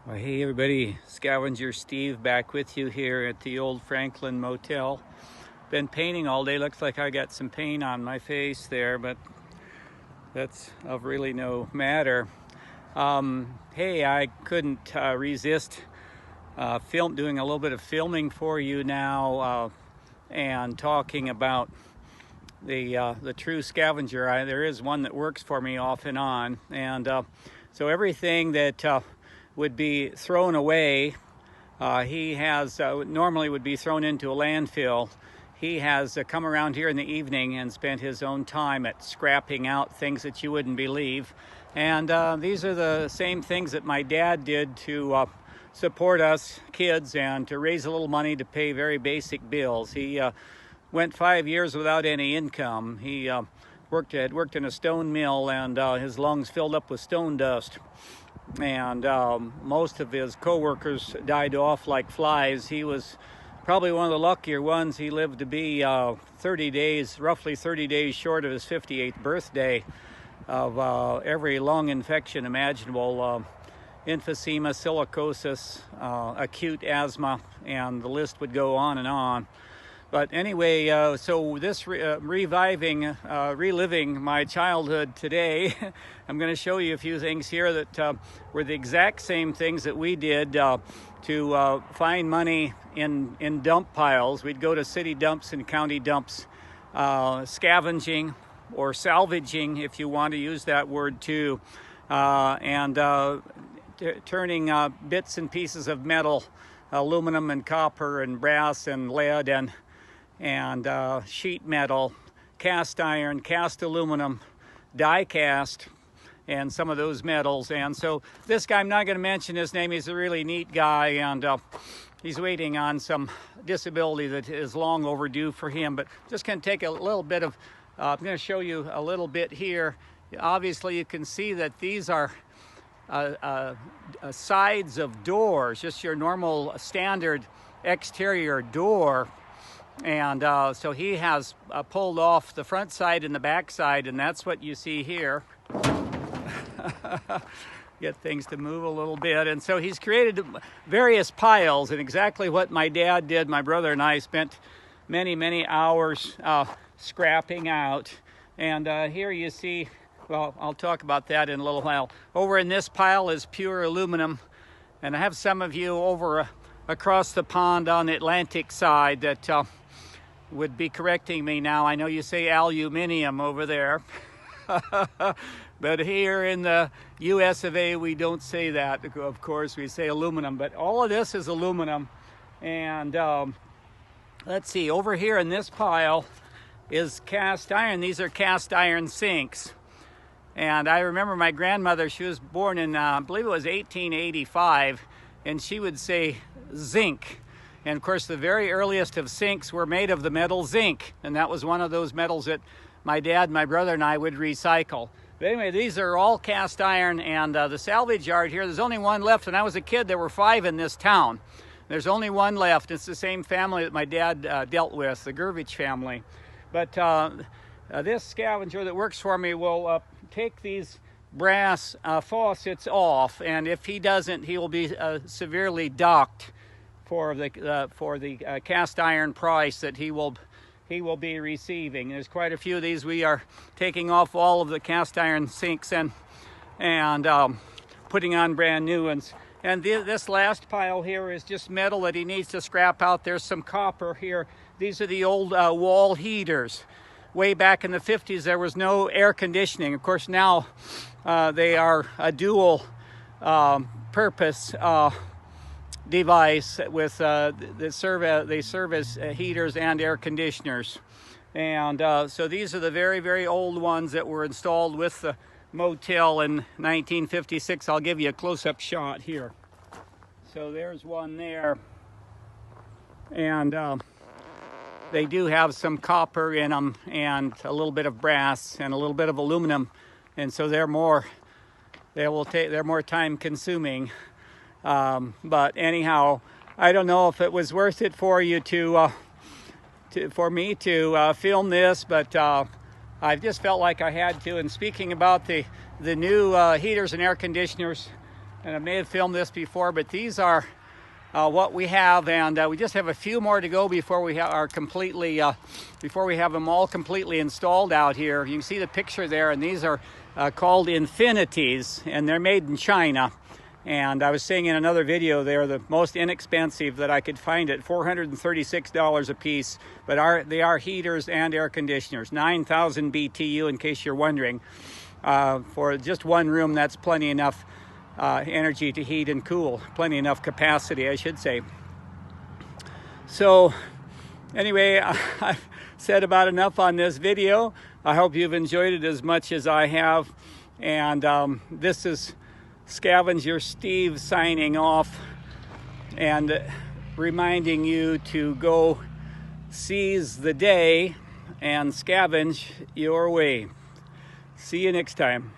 Well, hey everybody, Scavenger Steve back with you here at the old Franklin Motel. Been painting all day. Looks like I got some paint on my face there, but that's of really no matter. Hey, I couldn't resist doing a little bit of filming for you now and talking about the true scavenger. There is one that works for me off and on, and so everything that would be thrown away, he has normally would be thrown into a landfill. He has come around here in the evening and spent his own time at scrapping out things that you wouldn't believe. And these are the same things that my dad did to support us kids and to raise a little money to pay very basic bills. He went 5 years without any income. He had worked in a stone mill, and his lungs filled up with stone dust. And most of his co-workers died off like flies. He was probably one of the luckier ones. He lived to be roughly 30 days short of his 58th birthday of every lung infection imaginable, emphysema, silicosis, acute asthma, and the list would go on and on. But anyway, so this reliving my childhood today, I'm going to show you a few things here that were the exact same things that we did to find money in dump piles. We'd go to city dumps and county dumps, scavenging or salvaging, if you want to use that word too, and turning bits and pieces of metal, aluminum and copper and brass and lead and sheet metal, cast iron, cast aluminum, die cast, and some of those metals. And so this guy, I'm not going to mention his name, he's a really neat guy, and he's waiting on some disability that is long overdue for him. But just going to take a little bit of, I'm going to show you a little bit here. Obviously you can see that these are sides of doors, just your normal standard exterior door. And so he has pulled off the front side and the back side, and that's what you see here. Get things to move a little bit. And so he's created various piles, and exactly what my dad did. My brother and I spent many hours scrapping out. And here you see, well, I'll talk about that in a little while. Over in this pile is pure aluminum, and I have some of you over across the pond on the Atlantic side that would be correcting me now. I know you say aluminium over there, but here in the US of A, we don't say that. Of course, we say aluminum, but all of this is aluminum. And let's see, over here in this pile is cast iron. These are cast iron sinks. And I remember my grandmother, she was born in, I believe it was 1885, and she would say zinc. And of course, the very earliest of sinks were made of the metal zinc. And that was one of those metals that my dad, my brother, and I would recycle. But anyway, these are all cast iron, and the salvage yard here, there's only one left. When I was a kid, there were 5 in this town. There's only one left. It's the same family that my dad dealt with, the Gervich family. But this scavenger that works for me will take these brass faucets off, and if he doesn't, he will be severely docked for the cast iron price that he will be receiving. There's quite a few of these. We are taking off all of the cast iron sinks and putting on brand new ones. And this last pile here is just metal that he needs to scrap out. There's some copper here. These are the old wall heaters. Way back in the 50s, there was no air conditioning. Of course, now they are a dual purpose device with they serve as heaters and air conditioners. And so these are the very old ones that were installed with the motel in 1956. I'll give you a close-up shot here. So there's one there, and they do have some copper in them and a little bit of brass and a little bit of aluminum, and so they're more time consuming. But anyhow, I don't know if it was worth it for you for me to film this, but I just felt like I had to. And speaking about the new heaters and air conditioners, And I may have filmed this before, but these are what we have, and we just have a few more to go before we are completely, before we have them all completely installed out here. You can see the picture there, and these are called Infinities, and they're made in China. And I was saying in another video, they're the most inexpensive that I could find at $436 a piece, but they are heaters and air conditioners, 9,000 BTU in case you're wondering. For just one room, that's plenty enough energy to heat and cool, plenty enough capacity, I should say. So anyway, I've said about enough on this video. I hope you've enjoyed it as much as I have. And this is Scavenger Steve signing off and reminding you to go seize the day and scavenge your way. See you next time.